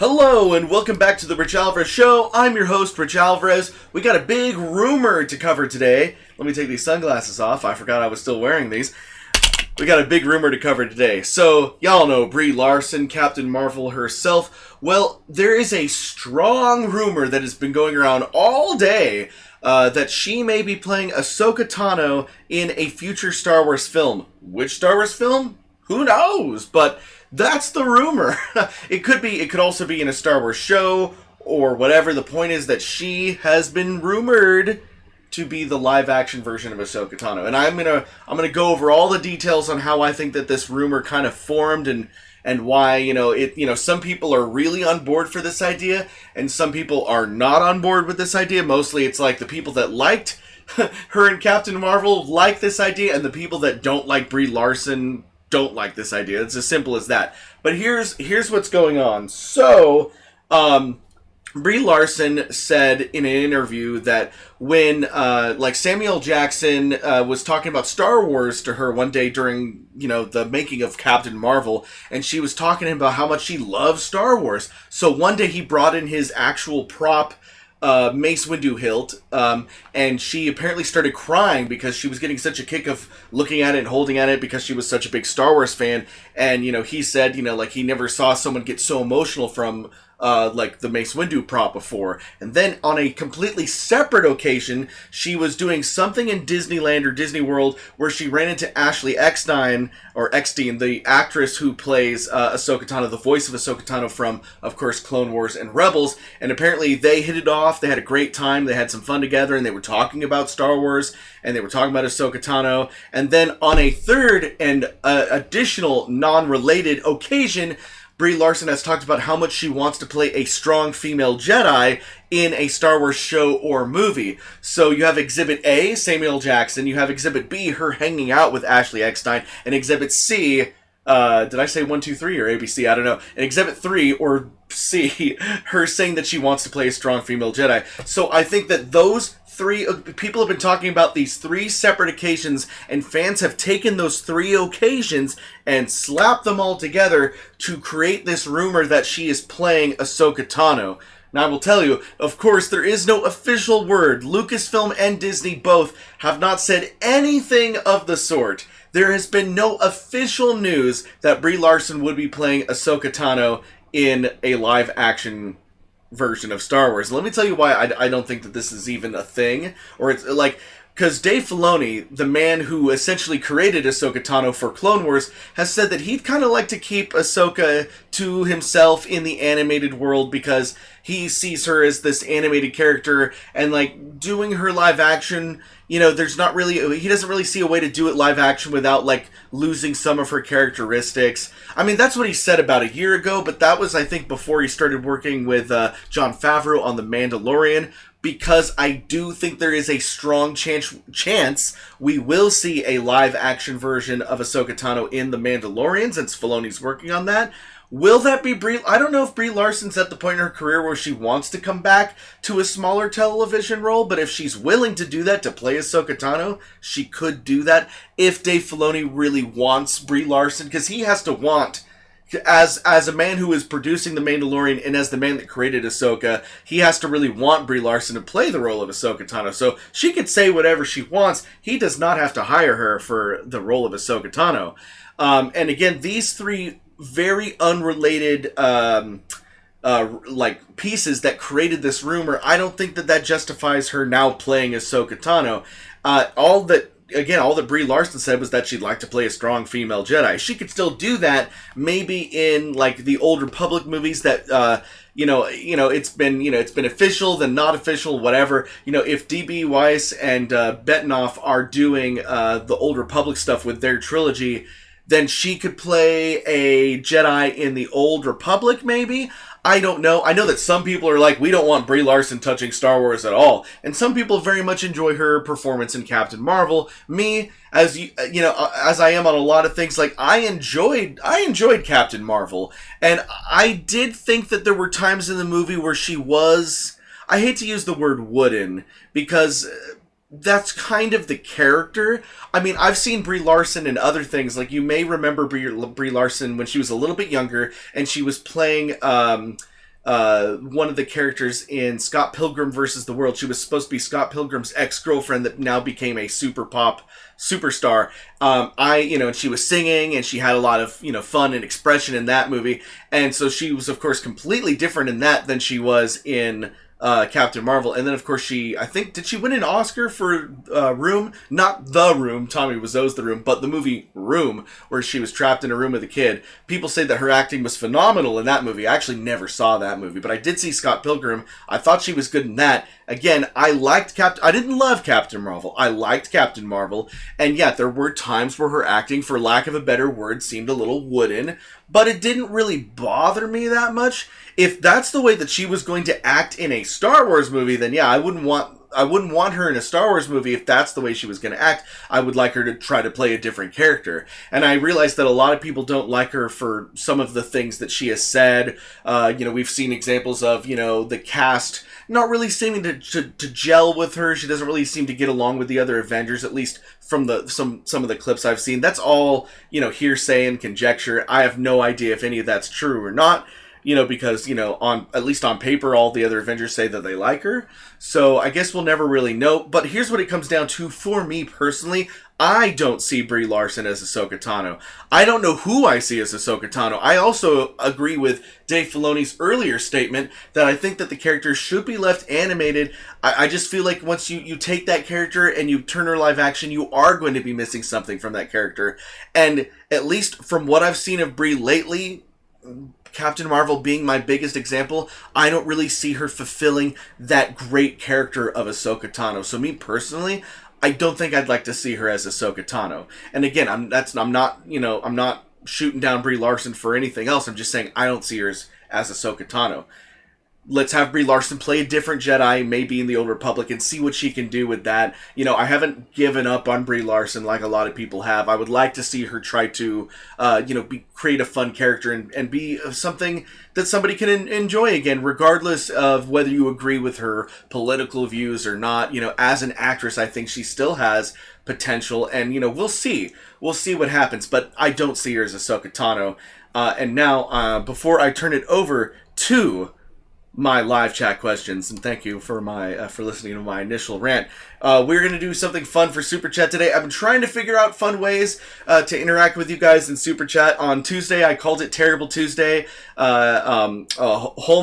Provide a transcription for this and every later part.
Hello and welcome back to the Rich Alvarez Show. I'm your host, Rich Alvarez. We got a big rumor to cover today. Let me take these sunglasses off. I forgot I was still wearing these. We got a big rumor to cover today. So, y'all know Brie Larson, Captain Marvel herself. Well, there is a strong rumor that has been going around all day that she may be playing Ahsoka Tano in a future Star Wars film. Which Star Wars film? Who knows? But that's the rumor. It could also be in a Star Wars show or whatever. The point is that she has been rumored to be the live action version of Ahsoka Tano. And I'm gonna go over all the details on how I think that this rumor kind of formed and why, some people are really on board for this idea and some people are not on board with this idea. Mostly it's like the people that liked her and Captain Marvel like this idea, and the people that don't like Brie Larson don't like this idea. It's as simple as that. But here's what's going on. So, Brie Larson said in an interview that when Samuel L. Jackson was talking about Star Wars to her one day during the making of Captain Marvel, and she was talking to him about how much she loves Star Wars. So one day he brought in his actual prop Mace Windu hilt, and she apparently started crying because she was getting such a kick of looking at it and holding at it because she was such a big Star Wars fan. And he said he never saw someone get so emotional from the Mace Windu prop before. And then on a completely separate occasion, she was doing something in Disneyland or Disney World where she ran into Ashley Eckstein, the actress who plays Ahsoka Tano, the voice of Ahsoka Tano from, of course, Clone Wars and Rebels. And apparently they hit it off. They had a great time. They had some fun together, and they were talking about Star Wars, and they were talking about Ahsoka Tano. And then on a third and additional non-related occasion, Brie Larson has talked about how much she wants to play a strong female Jedi in a Star Wars show or movie. So you have Exhibit A, Samuel L. Jackson. You have Exhibit B, her hanging out with Ashley Eckstein. And Exhibit C, did I say 1, 2, 3 or ABC? I don't know. And Exhibit 3 or C, her saying that she wants to play a strong female Jedi. So I think that those three people have been talking about these three separate occasions, and fans have taken those three occasions and slapped them all together to create this rumor that she is playing Ahsoka Tano. Now, I will tell you, of course, there is no official word. Lucasfilm and Disney both have not said anything of the sort. There has been no official news that Brie Larson would be playing Ahsoka Tano in a live-action version of Star Wars. Let me tell you why I don't think that this is even a thing. Or it's because Dave Filoni, the man who essentially created Ahsoka Tano for Clone Wars, has said that he'd kind of like to keep Ahsoka to himself in the animated world because he sees her as this animated character, and doing her live action, he doesn't really see a way to do it live action without losing some of her characteristics. I mean, that's what he said about a year ago, but that was, I think, before he started working with Jon Favreau on The Mandalorian, because I do think there is a strong chance we will see a live action version of Ahsoka Tano in The Mandalorian, since Filoni's working on that. Will that be Brie? I don't know if Brie Larson's at the point in her career where she wants to come back to a smaller television role, but if she's willing to do that, to play Ahsoka Tano, she could do that if Dave Filoni really wants Brie Larson, because he has to want, as a man who is producing The Mandalorian and as the man that created Ahsoka, he has to really want Brie Larson to play the role of Ahsoka Tano. So she could say whatever she wants. He does not have to hire her for the role of Ahsoka Tano. And again, these three very unrelated pieces that created this rumor, I don't think that justifies her now playing Ahsoka Tano. All that Brie Larson said was that she'd like to play a strong female Jedi. She could still do that, maybe in the Old Republic movies that it's been official, then not official, whatever. If D.B. Weiss and Bettinoff are doing the Old Republic stuff with their trilogy, then she could play a Jedi in the Old Republic, maybe? I don't know. I know that some people are like, we don't want Brie Larson touching Star Wars at all. And some people very much enjoy her performance in Captain Marvel. Me, as as I am on a lot of things, I enjoyed Captain Marvel. And I did think that there were times in the movie where she was, I hate to use the word wooden, because that's kind of the character. I mean, I've seen Brie Larson in other things. You may remember Brie Larson when she was a little bit younger, and she was playing one of the characters in Scott Pilgrim versus the World. She was supposed to be Scott Pilgrim's ex-girlfriend that now became a super pop superstar. And she was singing and she had a lot of, fun and expression in that movie. And so she was, of course, completely different in that than she was in Captain Marvel. And then, of course, did she win an Oscar for Room? Not The Room, Tommy Wiseau's The Room, but the movie Room, where she was trapped in a room with a kid. People say that her acting was phenomenal in that movie. I actually never saw that movie, but I did see Scott Pilgrim. I thought she was good in that. Again, I didn't love Captain Marvel. I liked Captain Marvel. And yeah, there were times where her acting, for lack of a better word, seemed a little wooden, but it didn't really bother me that much. If that's the way that she was going to act in a Star Wars movie, then yeah, I wouldn't want her in a Star Wars movie if that's the way she was going to act. I would like her to try to play a different character. And I realize that a lot of people don't like her for some of the things that she has said. We've seen examples of, the cast not really seeming to gel with her. She doesn't really seem to get along with the other Avengers, at least from some of the clips I've seen. That's all, hearsay and conjecture. I have no idea if any of that's true or not. Because, at least on paper, all the other Avengers say that they like her. So I guess we'll never really know. But here's what it comes down to for me personally. I don't see Brie Larson as Ahsoka Tano. I don't know who I see as Ahsoka Tano. I also agree with Dave Filoni's earlier statement that I think that the character should be left animated. I just feel like once you take that character and you turn her live action, you are going to be missing something from that character. And at least from what I've seen of Brie lately, Captain Marvel being my biggest example, I don't really see her fulfilling that great character of Ahsoka Tano. So me personally, I don't think I'd like to see her as Ahsoka Tano. And again, I'm not shooting down Brie Larson for anything else. I'm just saying I don't see her as Ahsoka Tano. Let's have Brie Larson play a different Jedi, maybe in the Old Republic, and see what she can do with that. I haven't given up on Brie Larson like a lot of people have. I would like to see her try to, create a fun character and be something that somebody can enjoy again, regardless of whether you agree with her political views or not. As an actress, I think she still has potential, and, we'll see. We'll see what happens, but I don't see her as Ahsoka Tano. And now, before I turn it over to my live chat questions, and thank you for for listening to my initial rant. We're going to do something fun for Super Chat today. I've been trying to figure out fun ways to interact with you guys in Super Chat. On Tuesday, I called it Terrible Tuesday. Holm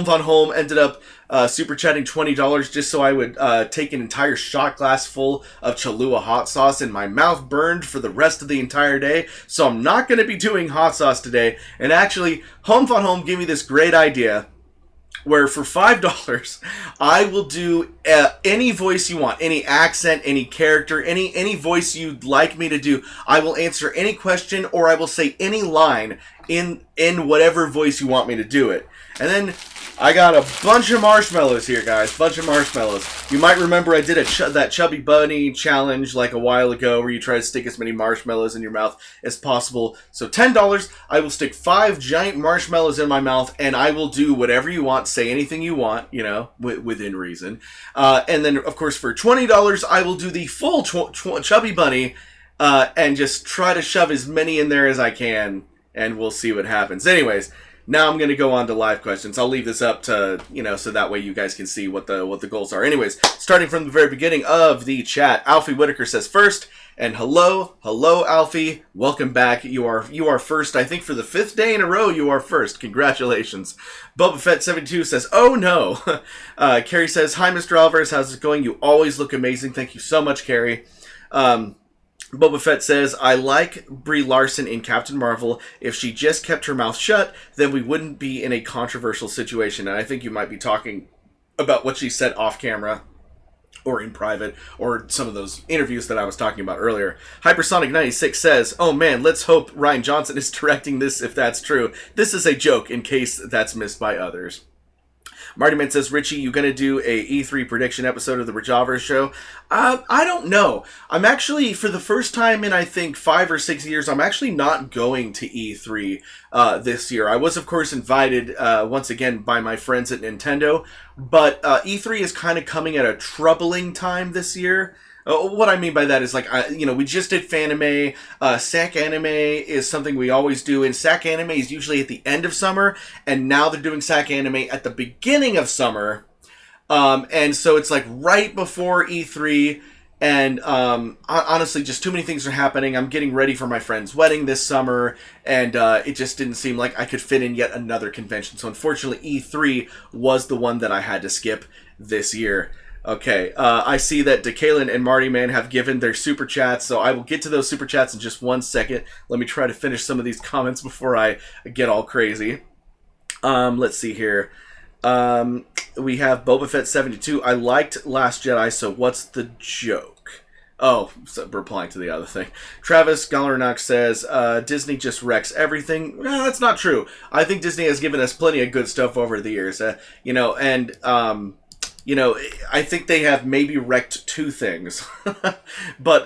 von Holm ended up Super Chatting $20 just so I would take an entire shot glass full of Cholula hot sauce, and my mouth burned for the rest of the entire day. So I'm not going to be doing hot sauce today. And actually, Holm von Holm gave me this great idea, where for $5, I will do any voice you want, any accent, any character, any voice you'd like me to do. I will answer any question, or I will say any line in whatever voice you want me to do it. And then I got a bunch of marshmallows here, guys. Bunch of marshmallows. You might remember I did that Chubby Bunny challenge like a while ago where you try to stick as many marshmallows in your mouth as possible. So $10, I will stick 5 giant marshmallows in my mouth, and I will do whatever you want, say anything you want, within reason. And then, of course, for $20, I will do the full Chubby Bunny and just try to shove as many in there as I can, and we'll see what happens. Anyways, now I'm going to go on to live questions. I'll leave this up to, so that way you guys can see what the goals are. Anyways, starting from the very beginning of the chat, Alfie Whitaker says first, and hello, Alfie. Welcome back. You are first. I think for the 5th day in a row, you are first. Congratulations. Boba Fett 72 says, oh no. Carrie says, hi, Mr. Alvarez. How's it going? You always look amazing. Thank you so much, Carrie. Boba Fett says, I like Brie Larson in Captain Marvel. If she just kept her mouth shut, then we wouldn't be in a controversial situation. And I think you might be talking about what she said off camera or in private, or some of those interviews that I was talking about earlier. Hypersonic96 says, oh man, let's hope Rian Johnson is directing this if that's true. This is a joke in case that's missed by others. Marty Man says, Richie, you going to do a E3 prediction episode of the Rich Alvarez Show? I don't know. I'm actually, for the first time in, I think, 5 or 6 years, I'm actually not going to E3 this year. I was, of course, invited, once again, by my friends at Nintendo, but E3 is kind of coming at a troubling time this year. What I mean by that is, like, we just did Fanime. SAC Anime is something we always do, and SAC Anime is usually at the end of summer, and now they're doing SAC Anime at the beginning of summer. And so it's like right before E3, and honestly, just too many things are happening. I'm getting ready for my friend's wedding this summer, and it just didn't seem like I could fit in yet another convention. So unfortunately, E3 was the one that I had to skip this year. Okay, I see that DeKalen and Marty Man have given their super chats, so I will get to those super chats in just 1 second. Let me try to finish some of these comments before I get all crazy. Let's see here. We have Boba Fett 72. I liked Last Jedi, so what's the joke? Oh, so replying to the other thing. Travis Gallernock says, Disney just wrecks everything. No, that's not true. I think Disney has given us plenty of good stuff over the years. I think they have maybe wrecked 2 things. But,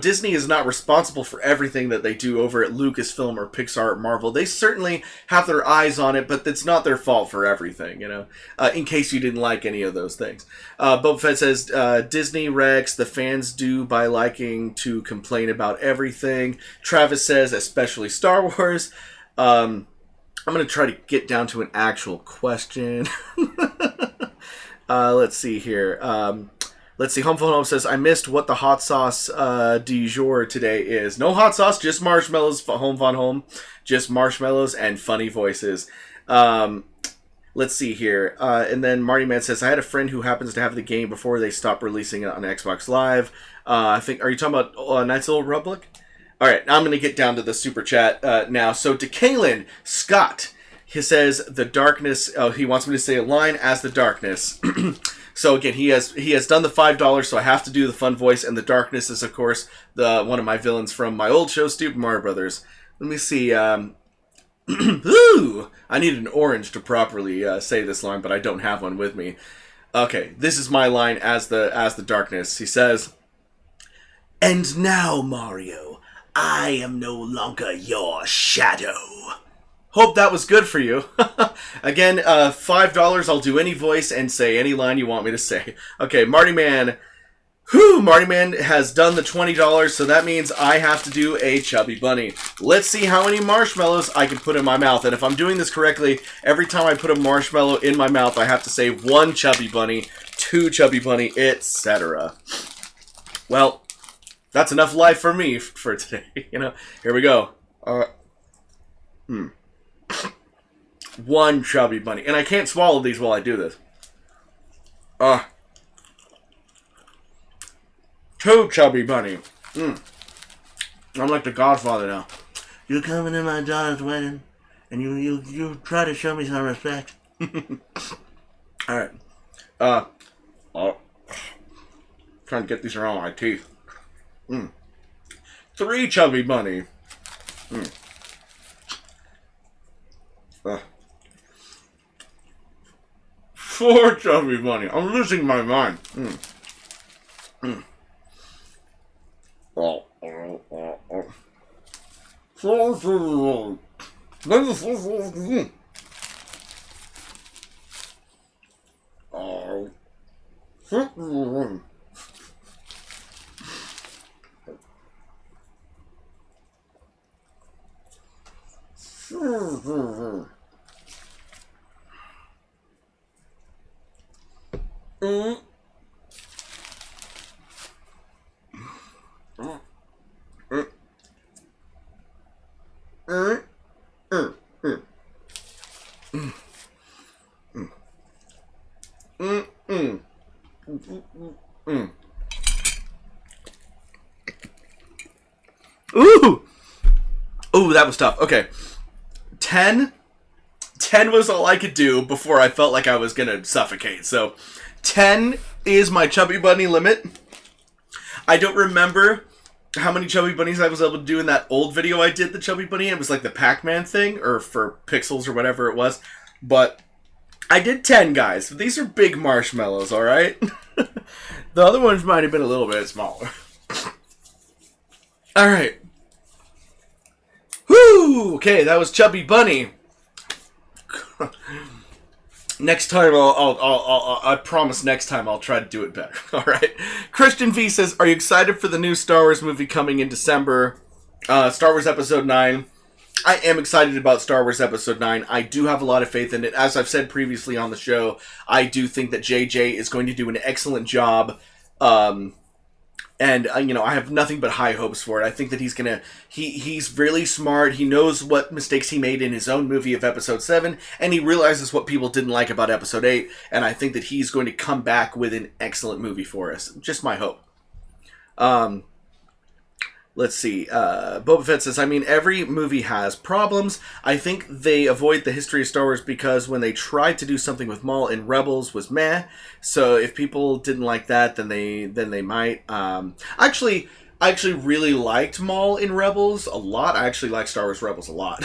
Disney is not responsible for everything that they do over at Lucasfilm or Pixar or Marvel. They certainly have their eyes on it, but it's not their fault for everything, in case you didn't like any of those things. Boba Fett says, Disney wrecks, the fans do by liking to complain about everything. Travis says, especially Star Wars. I'm going to try to get down to an actual question. Let's see here. Let's see. Home Phone Home says, I missed what the hot sauce du jour today is. No hot sauce, just marshmallows, Home Phone Home. Just marshmallows and funny voices. Let's see here. And then Marty Man says, I had a friend who happens to have the game before they stopped releasing it on Xbox Live. I think, are you talking about Knights of the Old Republic? All right, now I'm going to get down to the super chat now. So, DeKalen Scott, he says, the darkness, he wants me to say a line as the darkness. So again, he has done the $5, so I have to do the fun voice, and the darkness is, of course, one of my villains from my old show, Stupid Mario Brothers. Let me see, ooh, I need an orange to properly say this line, but I don't have one with me. Okay, this is my line as the darkness. He says, and now, Mario, I am no longer your shadow. Hope that was good for you. Again, $5, I'll do any voice and say any line you want me to say. Okay, Marty Man. Whew, Marty Man has done the $20, so that means I have to do a Chubby Bunny. Let's see how many marshmallows I can put in my mouth. And if I'm doing this correctly, every time I put a marshmallow in my mouth, I have to say 1 Chubby Bunny, 2 Chubby Bunny, etc. Well, that's enough life for me for today. Here we go. 1 Chubby Bunny. And I can't swallow these while I do this. 2 Chubby Bunny. I'm like the Godfather now. You're coming to my daughter's wedding, and you try to show me some respect. Alright. Trying to get these around my teeth. 3 Chubby Bunny. 4 Chubby Bunny. I'm losing my mind. Ooh, that was tough. Okay. 10 was all I could do before I felt like I was gonna suffocate. So 10 is my Chubby Bunny limit. I don't remember how many Chubby Bunnies I was able to do in that old video I did, the Chubby Bunny. It was like the Pac-Man thing, or for Pixels or whatever it was. But I did 10, guys. These are big marshmallows, alright? The other ones might have been a little bit smaller. Alright. Whoo! Okay, that was Chubby Bunny. Next time, I promise next time I'll try to do it better. All right. Christian V says, are you excited for the new Star Wars movie coming in December? Star Wars Episode 9. I am excited about Star Wars Episode 9. I do have a lot of faith in it. As I've said previously on the show, I do think that JJ is going to do an excellent job. And I have nothing but high hopes for it. I think that he's really smart. He knows what mistakes he made in his own movie of Episode 7, and he realizes what people didn't like about Episode 8, and I think that he's going to come back with an excellent movie for us. Just my hope. Let's see. Boba Fett says, I mean, every movie has problems. I think they avoid the history of Star Wars because when they tried to do something with Maul in Rebels was meh. So if people didn't like that, then they might. I actually really liked Maul in Rebels a lot. I actually like Star Wars Rebels a lot.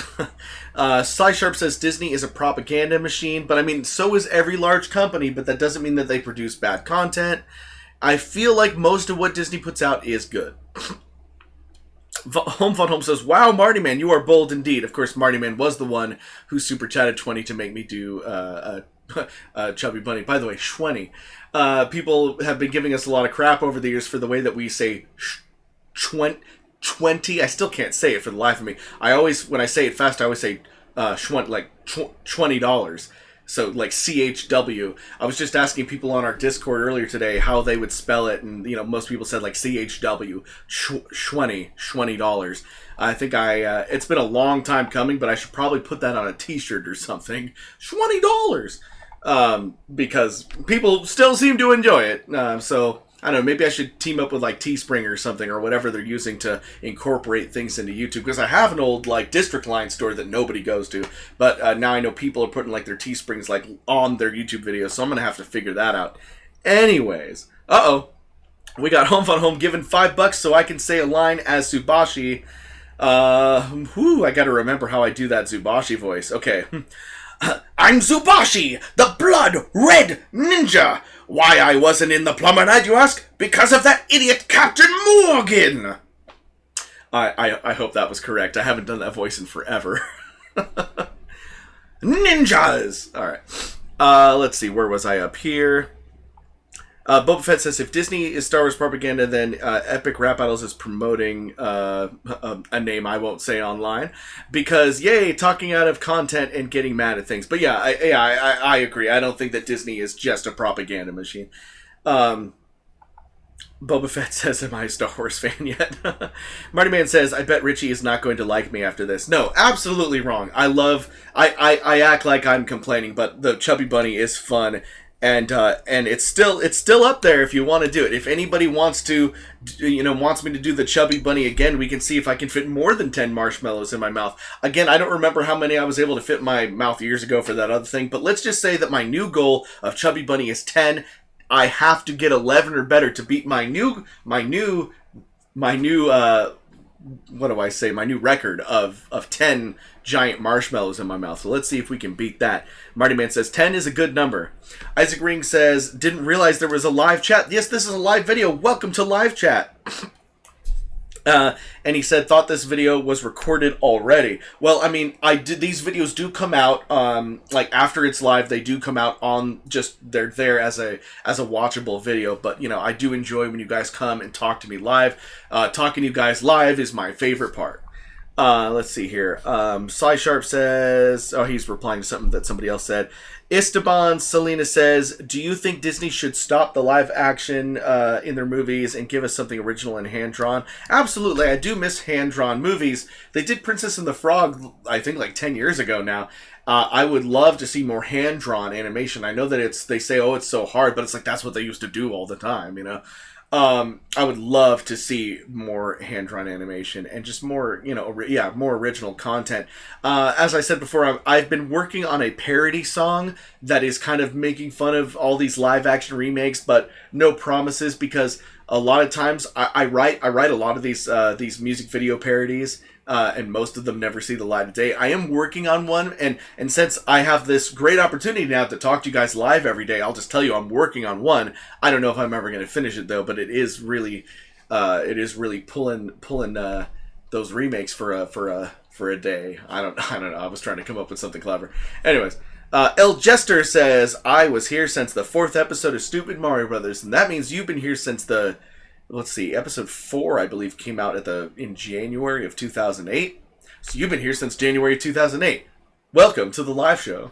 Sly Sharp says Disney is a propaganda machine, but I mean, so is every large company, but that doesn't mean that they produce bad content. I feel like most of what Disney puts out is good. Home Fun Home says, wow, Marty Man, you are bold indeed. Of course, Marty Man was the one who super chatted 20 to make me do Chubby Bunny. By the way, Shwenny. People have been giving us a lot of crap over the years for the way that we say 20. I still can't say it for the life of me. When I say it fast, I always say like $20. So, like, CHW. I was just asking people on our Discord earlier today how they would spell it, and, most people said, like, CHW. $20. I think it's been a long time coming, but I should probably put that on a t-shirt or something. $20! Because people still seem to enjoy it. So, I don't know, maybe I should team up with, like, Teespring or something, or whatever they're using to incorporate things into YouTube, because I have an old, like, District Line store that nobody goes to, but now I know people are putting, like, their Teesprings, like, on their YouTube videos, so I'm gonna have to figure that out. Anyways, we got Home Fun Home giving $5 so I can say a line as Zubashi. I gotta remember how I do that Zubashi voice. Okay. I'm Zubashi, the blood-red ninja! Why I wasn't in the plumber night, you ask? Because of that idiot Captain Morgan! I hope that was correct. I haven't done that voice in forever. Ninjas! Alright. Let's see, where was I up here? Boba Fett says, if Disney is Star Wars propaganda, then Epic Rap Battles is promoting a name I won't say online. Because, yay, talking out of content and getting mad at things. But yeah, I agree. I don't think that Disney is just a propaganda machine. Boba Fett says, am I a Star Wars fan yet? Marty Man says, I bet Richie is not going to like me after this. No, absolutely wrong. I act like I'm complaining, but the Chubby Bunny is fun. And it's still up there if you want to do it. If anybody wants me to do the Chubby Bunny again, we can see if I can fit more than 10 marshmallows in my mouth. Again, I don't remember how many I was able to fit in my mouth years ago for that other thing, but let's just say that my new goal of Chubby Bunny is 10. I have to get 11 or better to beat my new record of 10 giant marshmallows in my mouth. So let's see if we can beat that. Marty Man says 10 is a good number. Isaac Ring says, didn't realize there was a live chat. Yes, this is a live video. Welcome to live chat. And he said, thought this video was recorded already. Well, I mean, these videos do come out, like after it's live, they do come out on they're there as a watchable video. But, I do enjoy when you guys come and talk to me live. Talking to you guys live is my favorite part. Let's see here. Sly Sharp says, he's replying to something that somebody else said. Esteban Selena says, do you think Disney should stop the live action in their movies and give us something original and hand-drawn? Absolutely. I do miss hand-drawn movies. They did Princess and the Frog, I think, like 10 years ago now. I would love to see more hand-drawn animation. I know that they say, it's so hard, but it's like that's what they used to do all the time, I would love to see more hand-drawn animation and just more, more original content. As I said before, I've been working on a parody song that is kind of making fun of all these live-action remakes, but no promises, because a lot of times I write a lot of these music video parodies, and most of them never see the light of day. I am working on one, and since I have this great opportunity now to talk to you guys live every day, I'll just tell you I'm working on one. I don't know if I'm ever going to finish it though, but it is really pulling those remakes for a day. I don't know. I was trying to come up with something clever. Anyways, El Jester says, I was here since the 4th episode of Stupid Mario Brothers, and that means you've been here since the, let's see, episode 4, I believe, came out in January of 2008. So you've been here since January 2008. Welcome to the live show.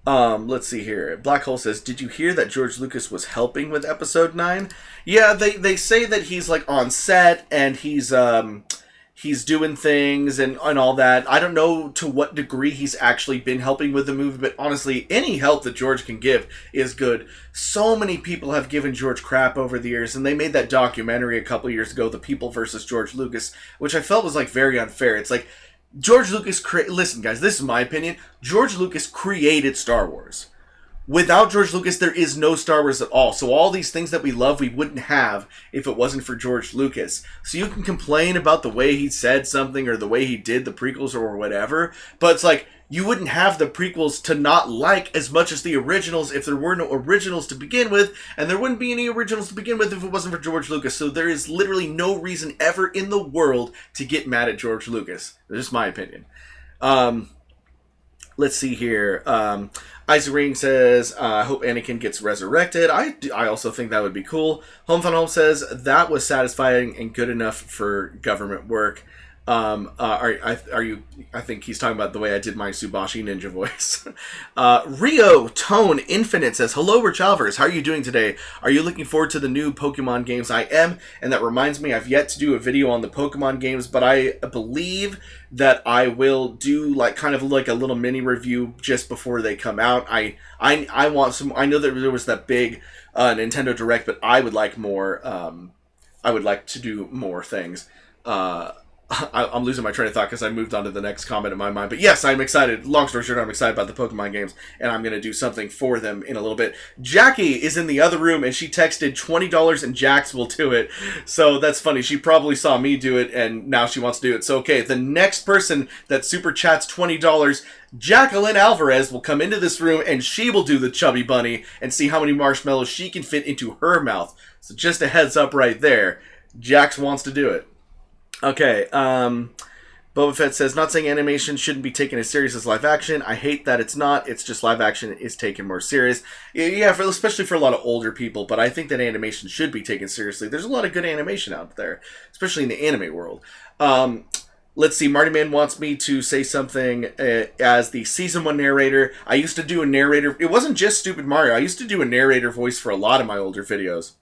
Let's see here. Black Hole says, did you hear that George Lucas was helping with episode 9? Yeah, they say that he's like on set and he's doing things and all that. I don't know to what degree he's actually been helping with the movie, but honestly, any help that George can give is good. So many people have given George crap over the years, and they made that documentary a couple years ago, The People versus George Lucas, which I felt was like very unfair. It's like, George Lucas, listen guys, this is my opinion. George Lucas created Star Wars. Without George Lucas, there is no Star Wars at all. So all these things that we love, we wouldn't have if it wasn't for George Lucas. So you can complain about the way he said something or the way he did the prequels or whatever, but it's like, you wouldn't have the prequels to not like as much as the originals if there were no originals to begin with, and there wouldn't be any originals to begin with if it wasn't for George Lucas. So there is literally no reason ever in the world to get mad at George Lucas. That's just my opinion. Let's see here. Isaac Ring says, I hope Anakin gets resurrected. I also think that would be cool. Home Fun Home says, that was satisfying and good enough for government work. Are you? I think he's talking about the way I did my Subashi Ninja voice. Rio Tone Infinite says, hello, Rich Alvers. How are you doing today? Are you looking forward to the new Pokemon games? I am, and that reminds me, I've yet to do a video on the Pokemon games, but I believe that I will do kind of like a little mini review just before they come out. I want some. I know that there was that big Nintendo Direct, but I would like more. I would like to do more things. I'm losing my train of thought because I moved on to the next comment in my mind. But yes, I'm excited. Long story short, I'm excited about the Pokemon games, and I'm going to do something for them in a little bit. Jackie is in the other room, and she texted $20 and Jax will do it. So that's funny. She probably saw me do it, and now she wants to do it. So, okay, the next person that super chats $20, Jacqueline Alvarez, will come into this room, and she will do the Chubby Bunny and see how many marshmallows she can fit into her mouth. So just a heads up right there. Jax wants to do it. Okay, Boba Fett says, not saying animation shouldn't be taken as serious as live action. I hate that it's not. It's just live action is taken more serious. Yeah, especially for a lot of older people, but I think that animation should be taken seriously. There's a lot of good animation out there, especially in the anime world. Let's see, Marty Man wants me to say something as the Season 1 narrator. I used to do a narrator. It wasn't just Stupid Mario. I used to do a narrator voice for a lot of my older videos.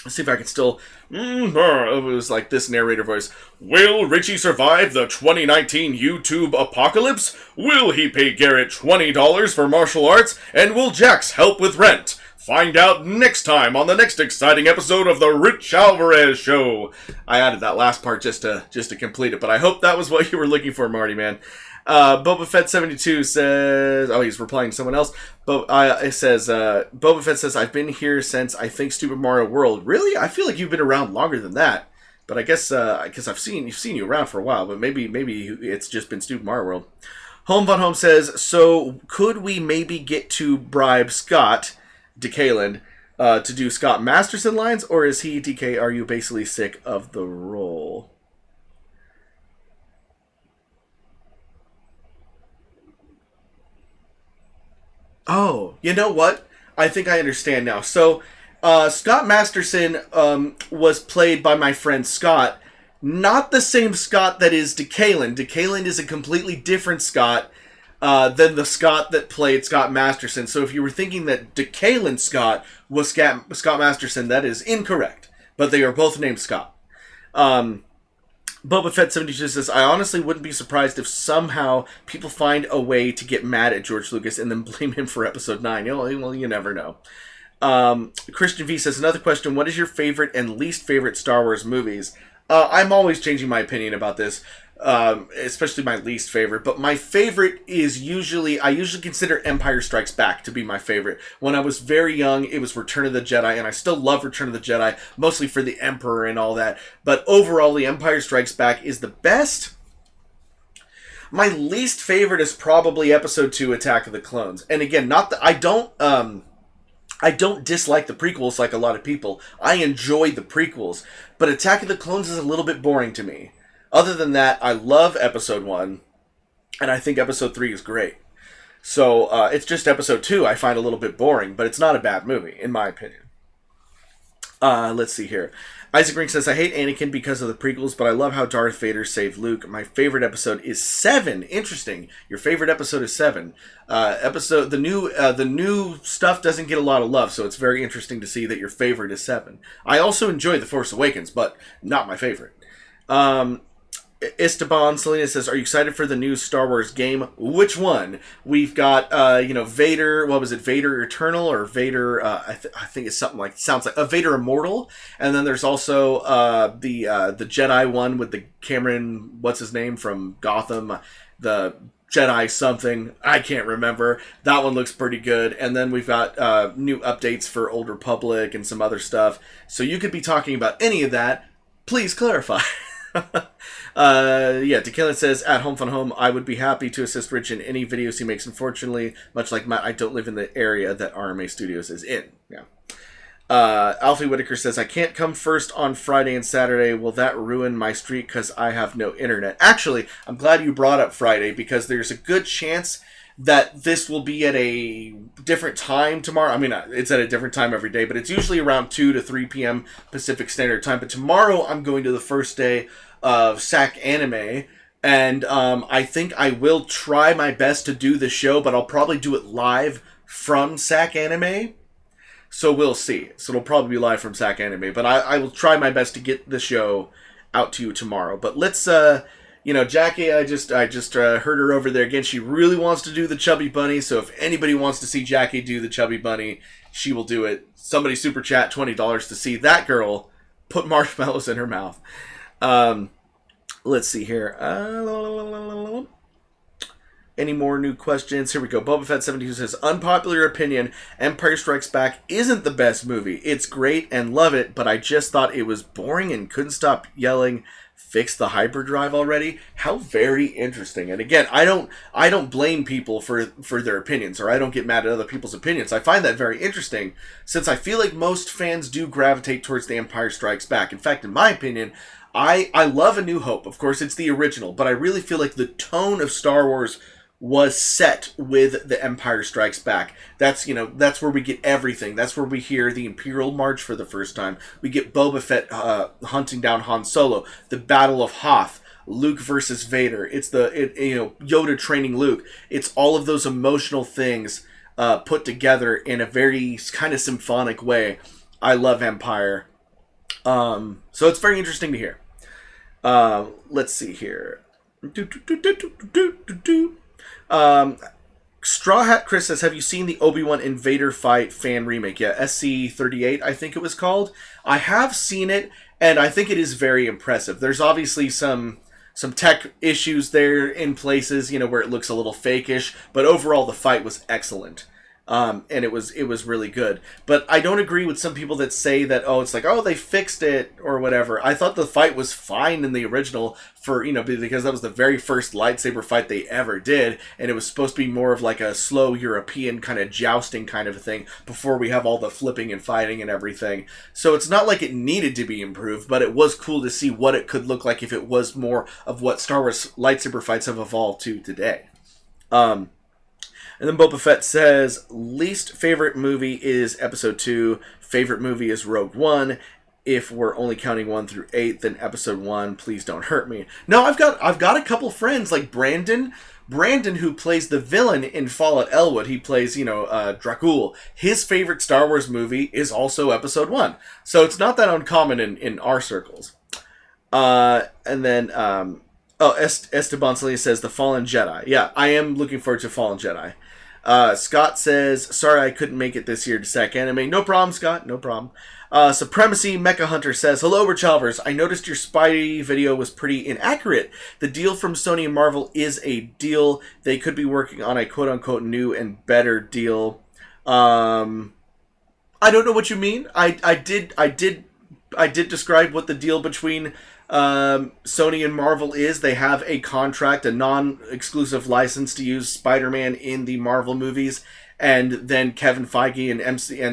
Let's see if I can still... It was like this narrator voice. Will Richie survive the 2019 YouTube apocalypse? Will he pay Garrett $20 for martial arts? And will Jax help with rent? Find out next time on the next exciting episode of The Rich Alvarez Show. I added that last part just to complete it, but I hope that was what you were looking for, Marty, man. Boba Fett 72 says, oh, he's replying to someone else. It says, Boba Fett says, I've been here since, I think, Stupid Mario World. Really? I feel like you've been around longer than that. But I guess, because I've seen you around for a while, but maybe it's just been Stupid Mario World. Home Von Home says, so could we maybe get to bribe Scott DeKayland to do Scott Masterson lines, or is he, DK, are you basically sick of the role? Oh, you know what? I think I understand now. So, Scott Masterson was played by my friend Scott. Not the same Scott that is DeKayland. DeKayland is a completely different Scott than the Scott that played Scott Masterson. So if you were thinking that DeKayland Scott was Scott Masterson, that is incorrect. But they are both named Scott. Boba Fett 72 says, I honestly wouldn't be surprised if somehow people find a way to get mad at George Lucas and then blame him for episode 9. Well, you never know. Christian V says, another question, what is your favorite and least favorite Star Wars movies? I'm always changing my opinion about this, especially my least favorite. But my favorite is I usually consider Empire Strikes Back to be my favorite. When I was very young, it was Return of the Jedi, and I still love Return of the Jedi, mostly for the Emperor and all that. But overall, The Empire Strikes Back is the best. My least favorite is probably Episode 2, Attack of the Clones. And again, not that I don't dislike the prequels like a lot of people. I enjoy the prequels. But Attack of the Clones is a little bit boring to me. Other than that, I love Episode 1. And I think Episode 3 is great. So it's just episode 2 I find a little bit boring, but it's not a bad movie, in my opinion. Let's see here. Isaac Rink says, I hate Anakin because of the prequels, but I love how Darth Vader saved Luke. My favorite episode is 7. Interesting. Your favorite episode is 7. The new stuff doesn't get a lot of love, so it's very interesting to see that your favorite is 7. I also enjoy The Force Awakens, but not my favorite. Esteban Salinas says, are you excited for the new Star Wars game? Which one? We've got, Vader, what was it, Vader Eternal, or Vader, I think it's something like, sounds like, Vader Immortal, and then there's also the Jedi one with the Cameron, what's his name, from Gotham, the Jedi something, I can't remember. That one looks pretty good, and then we've got new updates for Old Republic and some other stuff, so you could be talking about any of that. Please clarify. Tequila says, at Home Fun Home, I would be happy to assist Rich in any videos he makes. Unfortunately, much like Matt, I don't live in the area that RMA Studios is in. Yeah. Alfie Whitaker says, I can't come first on Friday and Saturday. Will that ruin my streak because I have no internet? Actually, I'm glad you brought up Friday because there's a good chance that this will be at a different time tomorrow. I mean, it's at a different time every day, but it's usually around 2 to 3 p.m. Pacific Standard Time. But tomorrow I'm going to the first day of SAC Anime, and I think I will try my best to do the show, but I'll probably do it live from SAC Anime. So we'll see. So it'll probably be live from SAC Anime, but I will try my best to get the show out to you tomorrow. But let's, Jackie, I just heard her over there again. She really wants to do the Chubby Bunny, so if anybody wants to see Jackie do the Chubby Bunny, she will do it. Somebody super chat $20 to see that girl put marshmallows in her mouth. Let's see here. Any more new questions? Here we go. Boba Fett 72 says, unpopular opinion, Empire Strikes Back isn't the best movie. It's great and love it, but I just thought it was boring and couldn't stop yelling, fix the hyperdrive already. How very interesting. And again, I don't blame people for their opinions, or I don't get mad at other people's opinions. I find that very interesting, since I feel like most fans do gravitate towards The Empire Strikes Back. In fact, in my opinion, I love A New Hope. Of course, it's the original, but I really feel like the tone of Star Wars was set with The Empire Strikes Back. That's where we get everything. That's where we hear the Imperial March for the first time. We get Boba Fett hunting down Han Solo, the Battle of Hoth, Luke versus Vader. It's Yoda training Luke. It's all of those emotional things put together in a very kind of symphonic way. I love Empire. So it's very interesting to hear. Let's see here. Straw Hat Chris says, have you seen the Obi-Wan and Vader fight fan remake? Yeah, SC-38, I think it was called. I have seen it, and I think it is very impressive. There's obviously some tech issues there in places, where it looks a little fakeish, but overall the fight was excellent. And it was really good. But I don't agree with some people that say that, they fixed it or whatever. I thought the fight was fine in the original because that was the very first lightsaber fight they ever did. And it was supposed to be more of like a slow European kind of jousting kind of a thing before we have all the flipping and fighting and everything. So it's not like it needed to be improved, but it was cool to see what it could look like if it was more of what Star Wars lightsaber fights have evolved to today. And then Boba Fett says, least favorite movie is Episode 2. Favorite movie is Rogue One. If we're only counting 1 through 8, then Episode 1, please don't hurt me. No, I've got a couple friends like Brandon, who plays the villain in Fallout Elwood. He plays, Dracul. His favorite Star Wars movie is also Episode 1. So it's not that uncommon in our circles. And then, Esteban Salinas says, The Fallen Jedi. Yeah, I am looking forward to Fallen Jedi. Scott says, sorry I couldn't make it this year to SAC Anime. No problem, Scott. No problem. Supremacy Mecha Hunter says, hello, Rich Alvers. I noticed your Spidey video was pretty inaccurate. The deal from Sony and Marvel is a deal. They could be working on a quote-unquote new and better deal. I don't know what you mean. I did describe what the deal between Sony and Marvel is. They have a contract, a non-exclusive license to use Spider-Man in the Marvel movies, and then Kevin Feige and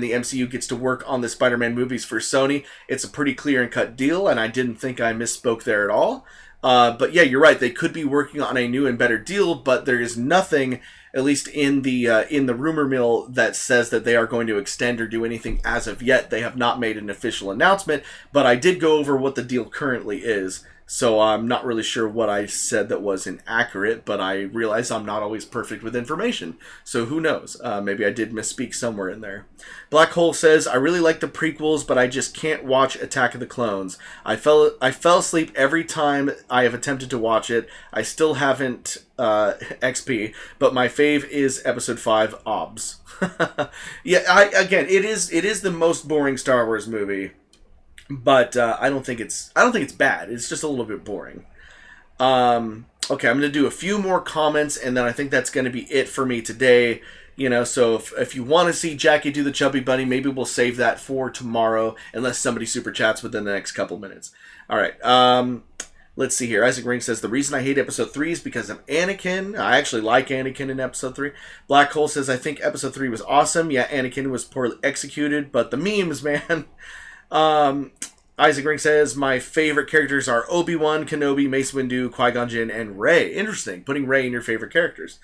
the MCU gets to work on the Spider-Man movies for Sony. It's a pretty clear and cut deal, and I didn't think I misspoke there at all. But yeah, you're right. They could be working on a new and better deal, but there is nothing, at least in the rumor mill, that says that they are going to extend or do anything as of yet. They have not made an official announcement, but I did go over what the deal currently is. So I'm not really sure what I said that was inaccurate, but I realize I'm not always perfect with information. So who knows? Maybe I did misspeak somewhere in there. Black Hole says, I really like the prequels, but I just can't watch Attack of the Clones. I fell asleep every time I have attempted to watch it. I still haven't XP, but my fave is Episode 5, OBS. Yeah, again, it is the most boring Star Wars movie. But I don't think it's bad. It's just a little bit boring. Okay, I'm going to do a few more comments, and then I think that's going to be it for me today. You know, so if you want to see Jackie do the Chubby Bunny, maybe we'll save that for tomorrow, unless somebody super chats within the next couple minutes. All right. Let's see here. Isaac Ring says, the reason I hate Episode 3 is because of Anakin. I actually like Anakin in Episode 3. Black Hole says, I think Episode 3 was awesome. Yeah, Anakin was poorly executed, but the memes, man... Isaac Ring says, my favorite characters are Obi-Wan, Kenobi, Mace Windu, Qui-Gon Jinn, and Rey. Interesting, putting Rey in your favorite characters.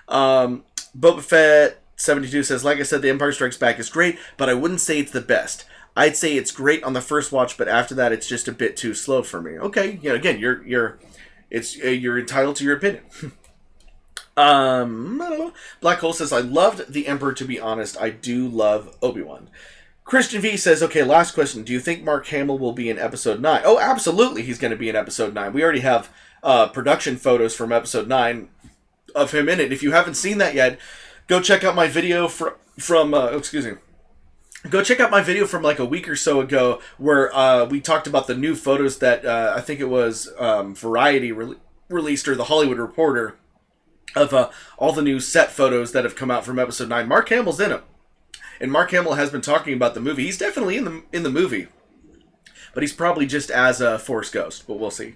Boba Fett 72 says, like I said, The Empire Strikes Back is great, but I wouldn't say it's the best. I'd say it's great on the first watch, but after that, it's just a bit too slow for me. Okay, you know, again, you're entitled to your opinion. I don't know. Black Hole says, I loved The Emperor, to be honest. I do love Obi-Wan. Christian V says, okay, last question. Do you think Mark Hamill will be in Episode 9? Oh, absolutely he's going to be in Episode 9. We already have production photos from Episode 9 of him in it. If you haven't seen that yet, go check out my video Go check out my video from like a week or so ago where we talked about the new photos that I think it was Variety released, or The Hollywood Reporter, of all the new set photos that have come out from Episode 9. Mark Hamill's in them. And Mark Hamill has been talking about the movie. He's definitely in the movie. But he's probably just as a Force Ghost. But we'll see.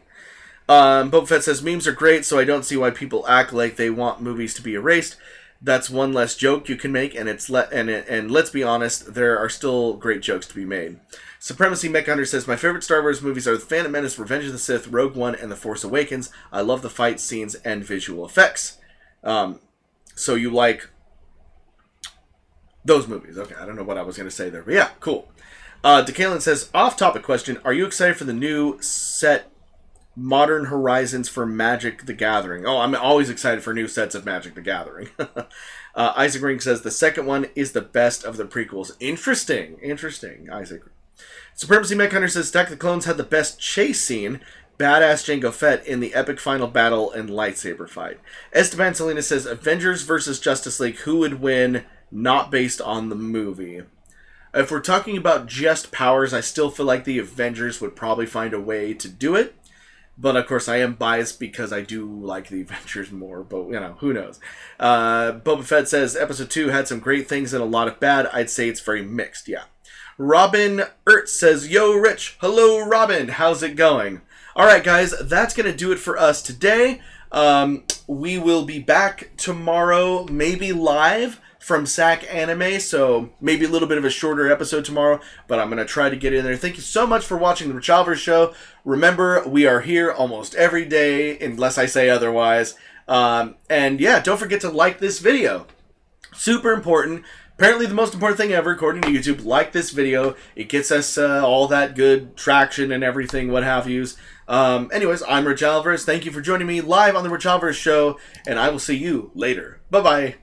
Boba Fett says, memes are great, so I don't see why people act like they want movies to be erased. That's one less joke you can make, and and let's be honest, there are still great jokes to be made. Supremacy Mech Hunter says, my favorite Star Wars movies are The Phantom Menace, Revenge of the Sith, Rogue One, and The Force Awakens. I love the fight scenes and visual effects. So you like... those movies. Okay, I don't know what I was going to say there. But yeah, cool. Decalen says, off-topic question. Are you excited for the new set Modern Horizons for Magic the Gathering? Oh, I'm always excited for new sets of Magic the Gathering. Isaac Ring says, the second one is the best of the prequels. Interesting, Isaac. Supremacy Mech Hunter says, Attack of the Clones had the best chase scene. Badass Jango Fett in the epic final battle and lightsaber fight. Esteban Salinas says, Avengers versus Justice League. Who would win? Not based on the movie. If we're talking about just powers, I still feel like the Avengers would probably find a way to do it. But of course, I am biased because I do like the Avengers more. But, you know, who knows? Boba Fett says, Episode 2 had some great things and a lot of bad. I'd say it's very mixed, yeah. Robin Ertz says, yo, Rich. Hello, Robin. How's it going? All right, guys, that's going to do it for us today. We will be back tomorrow, maybe live from SAC Anime, so maybe a little bit of a shorter episode tomorrow, but I'm going to try to get in there. Thank you so much for watching the Rich Alvarez Show. Remember, we are here almost every day, unless I say otherwise. And yeah, don't forget to like this video. Super important. Apparently the most important thing ever, according to YouTube. Like this video. It gets us all that good traction and everything, what have yous. Anyways, I'm Rich Alvarez. Thank you for joining me live on the Rich Alvarez Show, and I will see you later. Bye-bye.